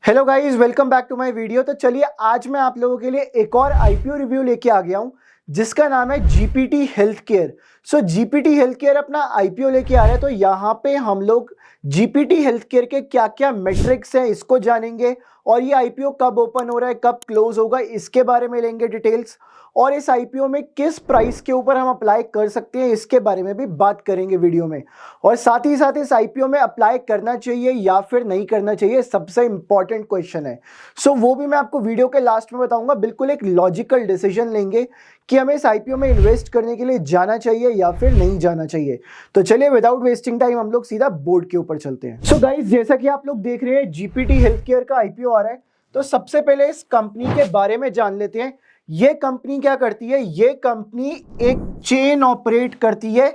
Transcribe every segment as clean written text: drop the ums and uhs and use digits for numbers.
Hello guys, welcome back to my video. तो चलिए आज मैं आप लोगों के लिए एक और आईपीओ रिव्यू लेके आ गया हूं जिसका नाम है जीपीटी हेल्थ केयर। सो जीपीटी हेल्थ केयर अपना आईपीओ लेके आ रहा है। तो यहाँ पे हम लोग जीपीटी हेल्थ केयर के क्या क्या मेट्रिक्स हैं इसको जानेंगे और ये आईपीओ कब ओपन हो रहा है, कब क्लोज होगा, इसके बारे में लेंगे डिटेल्स। और इस आईपीओ में किस प्राइस के ऊपर हम अप्लाई कर सकते हैं इसके बारे में भी बात करेंगे वीडियो में। और साथ ही साथ इस आईपीओ में अप्लाई करना चाहिए या फिर नहीं करना चाहिए, सबसे इंपॉर्टेंट क्वेश्चन है। सो वो भी मैं आपको वीडियो के लास्ट में बताऊंगा। बिल्कुल एक लॉजिकल डिसीजन लेंगे कि हमें इस आईपीओ में इन्वेस्ट करने के लिए जाना चाहिए या फिर नहीं जाना चाहिए। तो चलिए विदाउट वेस्टिंग टाइम हम लोग सीधा बोर्ड के ऊपर चलते हैं। सो गाइस, जैसा कि आप लोग देख रहे हैं जीपीटी हेल्थ केयर का आईपीओ आ रहा है। तो सबसे पहले इस कंपनी के बारे में जान लेते हैं। ये कंपनी क्या करती है? ये कंपनी एक चेन ऑपरेट करती है।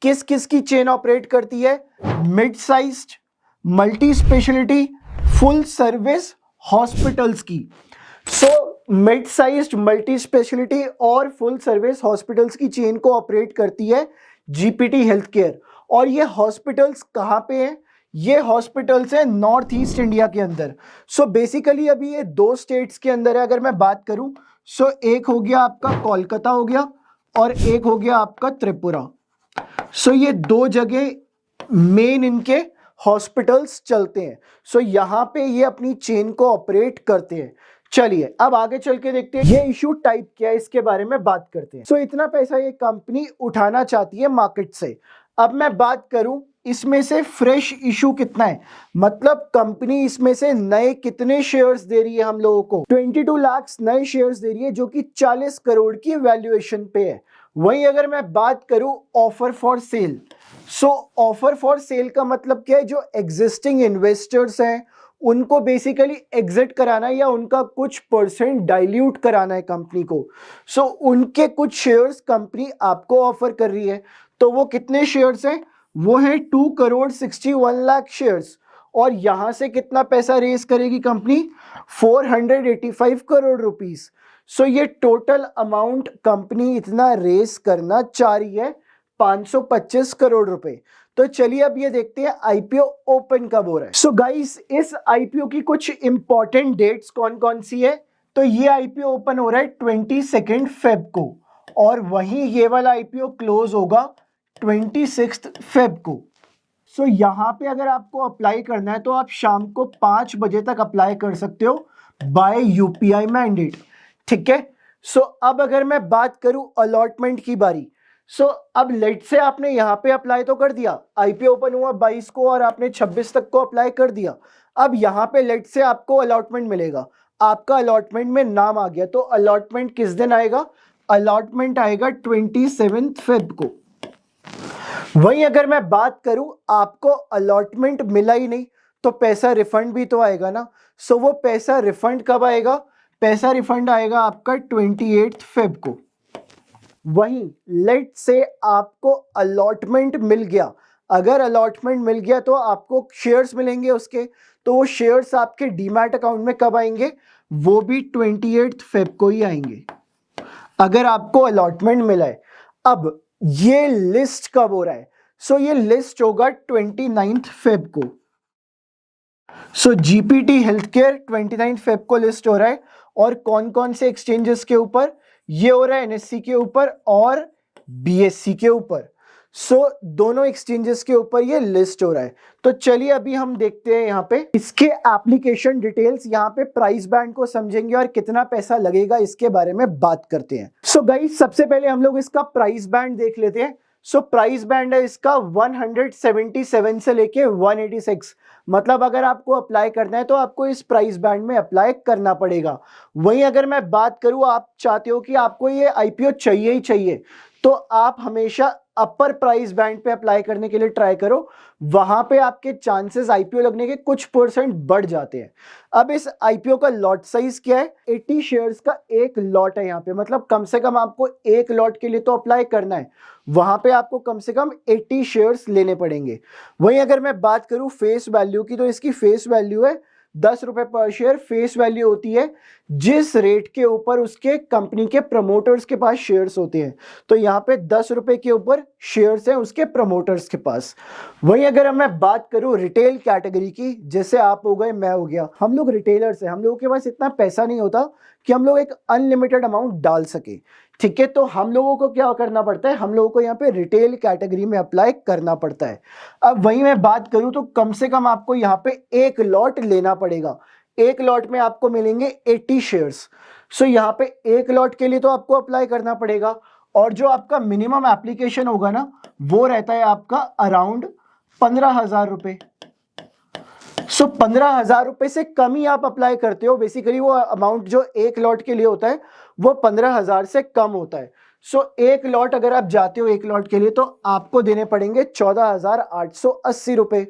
किस किस की चेन ऑपरेट करती है? Mid sized, multi speciality, full service hospitals की। So mid sized, multi speciality और फुल सर्विस हॉस्पिटल्स की चेन को ऑपरेट करती है जीपीटी हेल्थ केयर। और ये हॉस्पिटल्स कहाँ पे हैं? ये हॉस्पिटल्स हैं नॉर्थ ईस्ट इंडिया के अंदर। सो बेसिकली अभी ये दो स्टेट्स के अंदर है। अगर मैं बात करूं सो एक हो गया आपका कोलकाता हो गया और एक हो गया आपका त्रिपुरा। सो ये दो जगह मेन इनके हॉस्पिटल्स चलते हैं। सो यहाँ पे ये अपनी चेन को ऑपरेट करते हैं। चलिए अब आगे चल के देखते हैं ये इशू टाइप क्या है, इसके बारे में बात करते हैं। सो इतना पैसा ये कंपनी उठाना चाहती है मार्केट से। अब मैं बात करूं इसमें से फ्रेश इशू कितना है, मतलब कंपनी इसमें से नए कितने शेयर्स दे रही है हम लोगों को। 22 लाख नए शेयर्स दे रही है जो कि 40 करोड़ की वैल्यूएशन पे है। वहीं अगर मैं बात करूं offer for sale, so offer for sale का मतलब क्या है? जो एग्जिस्टिंग इन्वेस्टर्स हैं उनको बेसिकली एग्जिट कराना है या उनका कुछ परसेंट डाइल्यूट कराना है कंपनी को। सो उनके कुछ शेयर्स कंपनी आपको ऑफर कर रही है। तो वो कितने शेयर्स हैं? वो है 2,61,00,000 शेयर्स। और यहां से कितना पैसा रेज करेगी कंपनी? 485 करोड़ रुपीस। सो ये टोटल अमाउंट कंपनी इतना रेस करना चाह रही है, 525 करोड़ रुपए। तो चलिए अब ये देखते हैं आईपीओ ओपन कब हो रहा है। सो गाइस, इस आईपीओ की कुछ इंपॉर्टेंट डेट्स कौन कौन सी है? तो ये आईपीओ ओपन हो रहा है 22 फेब को और वहीं ये वाला आईपीओ क्लोज होगा 26 फेब को। सो यहाँ पे अगर आपको अप्लाई करना है तो आप शाम को 5 बजे तक अप्लाई कर सकते हो बाय यूपीआई मैंडेट। ठीक है। सो अब अगर मैं बात करूं अलॉटमेंट की बारी, सो अब लेट से आपने यहाँ पे अप्लाई तो कर दिया, आईपीओ ओपन हुआ 22 को और आपने 26 तक को अप्लाई कर दिया। अब यहाँ पे लेट से आपको अलॉटमेंट मिलेगा, आपका अलॉटमेंट में नाम आ गया। तो अलॉटमेंट किस दिन आएगा? अलॉटमेंट आएगा 27 फेब को। वहीं अगर मैं बात करूं आपको अलॉटमेंट मिला ही नहीं तो पैसा रिफंड भी तो आएगा ना। सो वो पैसा रिफंड कब आएगा? पैसा रिफंड आएगा आपका 28 फेब को। वहीं लेट से आपको अलॉटमेंट मिल गया, अगर अलॉटमेंट मिल गया तो आपको शेयर्स मिलेंगे उसके। तो वो शेयर्स आपके डीमैट अकाउंट में कब आएंगे? वो भी 28 फेब को ही आएंगे अगर आपको अलॉटमेंट मिला है। अब ये लिस्ट कब हो रहा है? सो ये लिस्ट होगा 29 फेब को। सो जीपीटी हेल्थ केयर 29 फेब को लिस्ट हो रहा है। और कौन कौन से एक्सचेंजेस के ऊपर? ये हो रहा है एनएससी के ऊपर और बीएससी के ऊपर। सो दोनों एक्सचेंजेस के ऊपर ये लिस्ट हो रहा है। तो चलिए अभी हम देखते हैं यहाँ पे इसके एप्लीकेशन डिटेल्स, यहाँ पे प्राइस बैंड को समझेंगे और कितना पैसा लगेगा इसके बारे में बात करते हैं। सो गाइस, सबसे पहले हम लोग इसका प्राइस बैंड देख लेते हैं। सो प्राइस बैंड है इसका 177 से लेके 186। मतलब अगर आपको अप्लाई करना है तो आपको इस प्राइस बैंड में अप्लाई करना पड़ेगा। वहीं अगर मैं बात करूं, आप चाहते हो कि आपको ये आईपीओ चाहिए ही चाहिए, तो आप हमेशा अपर प्राइस बैंड पे अप्लाई करने के लिए ट्राई करो। वहां पे आपके चांसेस आईपीओ लगने के कुछ परसेंट बढ़ जाते हैं। अब इस आईपीओ का लॉट साइज क्या है? 80 शेयर्स का एक लॉट है यहाँ पे। मतलब कम से कम आपको एक लॉट के लिए तो अप्लाई करना है, वहां पे आपको कम से कम 80 शेयर्स लेने पड़ेंगे। वहीं अगर मैं बात करूं फेस वैल्यू की, तो इसकी फेस वैल्यू है ₹10 पर शेयर फेस वैल्यू होती है जिस रेट के ऊपर उसके कंपनी के प्रमोटर्स के पास शेयर्स होते हैं। तो यहाँ पे ₹10 के ऊपर शेयर्स हैं उसके प्रमोटर्स के पास। वहीं अगर मैं बात करूँ रिटेल कैटेगरी की, जैसे आप हो गए, मैं हो गया, हम लोग रिटेलर्स हैं, हम लोगों के पास इतना पैसा नहीं होता कि हम लोग एक अनलिमिटेड अमाउंट डाल सके। ठीक है, तो हम लोगों को क्या करना पड़ता है, हम लोगों को यहाँ पे रिटेल कैटेगरी में अप्लाई करना पड़ता है। अब वहीं मैं बात करूं तो कम से कम आपको यहाँ पे एक लॉट लेना पड़ेगा। एक लॉट में आपको मिलेंगे 80 शेयर्स। सो यहाँ पे एक लॉट के लिए तो आपको अप्लाई करना पड़ेगा, और जो आपका मिनिमम एप्लीकेशन होगा ना वो रहता है आपका अराउंड 15,000 रुपए। सो 15,000 रुपए से कम ही आप अप्लाई करते हो। बेसिकली वो अमाउंट जो एक लॉट के लिए होता है वो 15,000 से कम होता है। सो एक लॉट अगर आप जाते हो एक लॉट के लिए तो आपको देने पड़ेंगे 14,880 रुपए।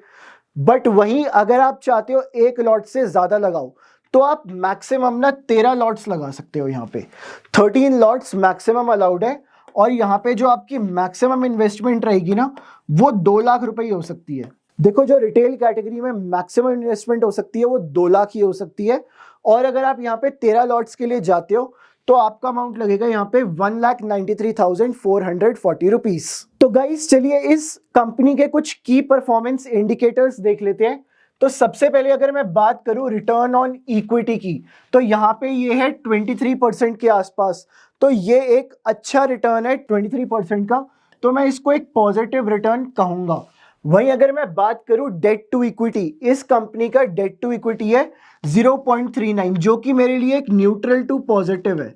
बट वहीं अगर आप चाहते हो एक लॉट से ज्यादा लगाओ तो आप मैक्सिमम ना 13 लॉट्स लगा सकते हो। यहाँ पे 13 लॉट्स मैक्सिमम अलाउड है, और यहाँ पे जो आपकी मैक्सिमम इन्वेस्टमेंट रहेगी ना वो 2 लाख रुपए ही हो सकती है। देखो, जो रिटेल कैटेगरी में मैक्सिमम इन्वेस्टमेंट हो सकती है वो 2 लाख ही हो सकती है, और अगर आप यहाँ पे 13 लॉट्स के लिए जाते हो तो आपका अमाउंट लगेगा यहाँ पे 1,93,440 रुपीज। तो गाइस चलिए इस कंपनी के कुछ की परफॉर्मेंस इंडिकेटर्स देख लेते हैं। तो सबसे पहले अगर मैं बात करूं रिटर्न ऑन इक्विटी की, तो यहाँ पे ये है 23% के आसपास। तो ये एक अच्छा रिटर्न है 23% का, तो मैं इसको एक पॉजिटिव रिटर्न कहूंगा। वहीं अगर मैं बात करूं डेट टू इक्विटी, इस कंपनी का डेट टू इक्विटी है 0.39, जो कि मेरे लिए एक न्यूट्रल टू पॉजिटिव है।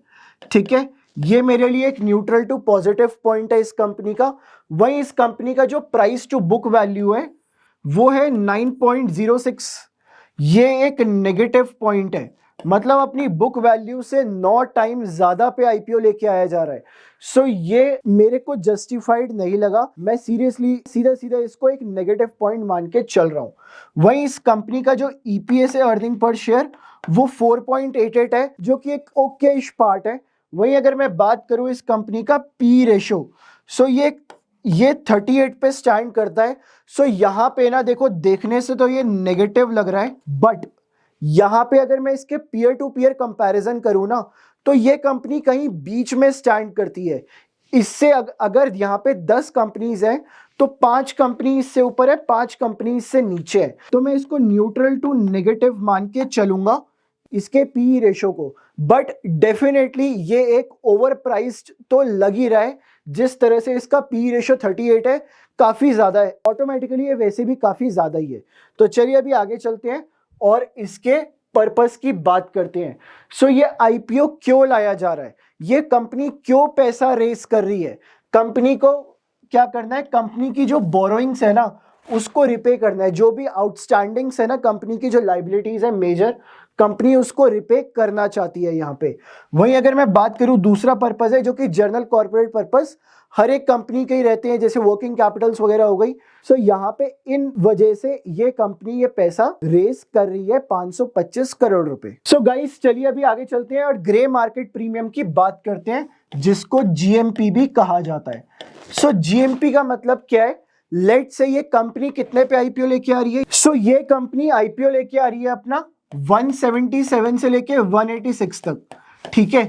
ठीक है, ये मेरे लिए एक न्यूट्रल टू पॉजिटिव पॉइंट है इस कंपनी का। वहीं इस कंपनी का जो प्राइस टू बुक वैल्यू है वो है 9.06, ये एक नेगेटिव पॉइंट है। मतलब अपनी बुक वैल्यू से 9 टाइम ज्यादा पे आईपीओ लेके आया जा रहा है। सो ये मेरे को जस्टिफाइड नहीं लगा। मैं सीरियसली सीधा सीधा इसको एक नेगेटिव पॉइंट मान के चल रहा हूं। वहीं इस कंपनी का जो ईपीएस है, अर्निंग पर शेयर, वो 4.88 है, जो कि एक ओकेश पार्ट है। वहीं अगर मैं बात करूं इस कंपनी का पी रेशो, सो ये 38 पे स्टैंड करता है। सो यहाँ पे ना देखो, देखने से तो ये नेगेटिव लग रहा है, बट यहाँ पे अगर मैं इसके पीयर टू पीयर कंपैरिजन करूँ ना तो ये कंपनी कहीं बीच में स्टैंड करती है। इससे अगर यहाँ पे 10 कंपनीज हैं तो 5 कंपनी इससे ऊपर है, 5 कंपनी इससे नीचे है। तो मैं इसको न्यूट्रल टू नेगेटिव मान के चलूंगा इसके पी रेशो को। बट डेफिनेटली ये एक ओवर प्राइस्ड तो लग ही रहा है। जिस तरह से इसका पी रेशो 38 है, काफी ज्यादा है। ऑटोमेटिकली ये वैसे भी काफी ज्यादा ही है। तो चलिए अभी आगे चलते हैं और इसके पर्पस की बात करते हैं। सो ये आईपीओ क्यों लाया जा रहा है, ये कंपनी क्यों पैसा रेस कर रही है। कंपनी को क्या करना है, कंपनी की जो बोरोइंग्स है ना उसको रिपे करना है। जो भी आउटस्टैंडिंग्स है ना, कंपनी की जो लाइबिलिटीज है मेजर, कंपनी उसको रिपे करना चाहती है यहाँ पे। वहीं अगर मैं बात करूँ दूसरा पर्पस है जो कि जनरल कॉर्पोरेट पर्पस, हर एक कंपनी के ही रहते हैं, जैसे वर्किंग कैपिटल्स वगैरह हो गई। सो यहाँ पे इन वजह से ये कंपनी ये पैसा रेस कर रही है 525 करोड़ रुपए। सो गाइस चलिए अभी आगे चलते हैं और ग्रे मार्केट प्रीमियम की बात करते हैं, जिसको जीएमपी भी कहा जाता है। सो जीएमपी का मतलब क्या है, लेट से ये कंपनी कितने पे आईपीओ लेके आ रही है। सो ये कंपनी आईपीओ लेके आ रही है अपना 177 से लेके 186 तक। ठीक है,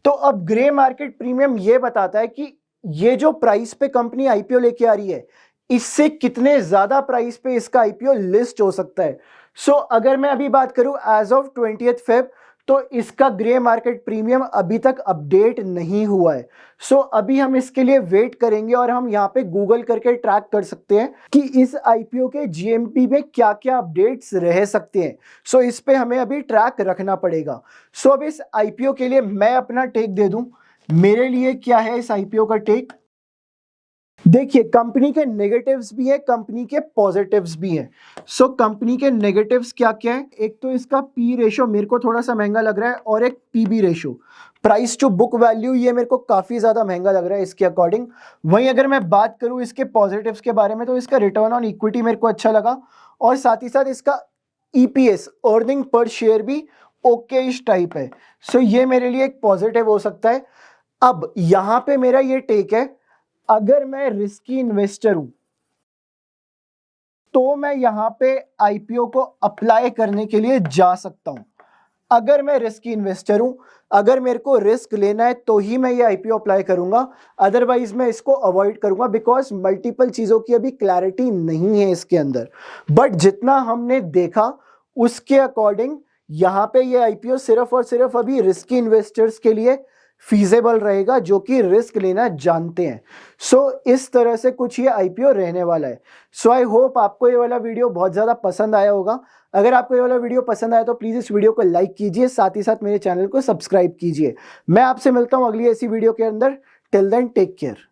तो अब ग्रे मार्केट प्रीमियम ये बताता है कि ये जो प्राइस पे कंपनी आईपीओ लेके आ रही है, इससे कितने ज्यादा प्राइस पे इसका आईपीओ लिस्ट हो सकता है। सो अगर मैं अभी बात करूं एज ऑफ 20 फेब, तो इसका ग्रे मार्केट प्रीमियम अभी तक अपडेट नहीं हुआ है। सो अभी हम इसके लिए वेट करेंगे और हम यहाँ पे गूगल करके ट्रैक कर सकते हैं कि इस आईपीओ के जीएमपी में क्या क्या अपडेट्स रह सकते हैं। सो इस पे हमें अभी ट्रैक रखना पड़ेगा। सो अब इस आईपीओ के लिए मैं अपना टेक दे दूं। मेरे लिए क्या है इस आईपीओ का टेक, देखिए कंपनी के नेगेटिव्स भी है, कंपनी के पॉजिटिव्स भी हैं। सो कंपनी के नेगेटिव्स क्या क्या है, एक तो इसका पी रेशो मेरे को थोड़ा सा महंगा लग रहा है, और एक PB ratio, price to book value, ये मेरे को काफी ज्यादा महंगा लग रहा है इसके अकॉर्डिंग। वहीं अगर मैं बात करूं इसके पॉजिटिव्स के बारे में, तो इसका रिटर्न ऑन इक्विटी मेरे को अच्छा लगा, और साथ ही साथ इसका ईपीएस, अर्निंग पर शेयर भी ओके इस टाइप है। सो ये मेरे लिए एक पॉजिटिव हो सकता है। अब यहां पे मेरा ये टेक है, अगर मैं रिस्की इन्वेस्टर हूं, तो मैं यहाँ पे आईपीओ को अप्लाई करने के लिए जा सकता हूँ। अगर मैं रिस्की इन्वेस्टर हूं, अगर मेरे को रिस्क लेना है तो ही मैं ये आईपीओ अप्लाई करूंगा, अदरवाइज मैं इसको अवॉइड करूंगा, बिकॉज मल्टीपल चीजों की अभी क्लैरिटी नहीं है इसके अंदर। बट जितना हमने देखा उसके अकॉर्डिंग यहाँ पे ये आईपीओ सिर्फ और सिर्फ अभी रिस्की इन्वेस्टर्स के लिए फीजेबल रहेगा, जो कि रिस्क लेना जानते हैं। सो इस तरह से कुछ ये आईपीओ रहने वाला है। सो आई होप आपको ये वाला वीडियो बहुत ज़्यादा पसंद आया होगा। अगर आपको ये वाला वीडियो पसंद आया तो प्लीज़ इस वीडियो को लाइक कीजिए, साथ ही साथ मेरे चैनल को सब्सक्राइब कीजिए। मैं आपसे मिलता हूँ अगली ऐसी वीडियो के अंदर। Till then take care.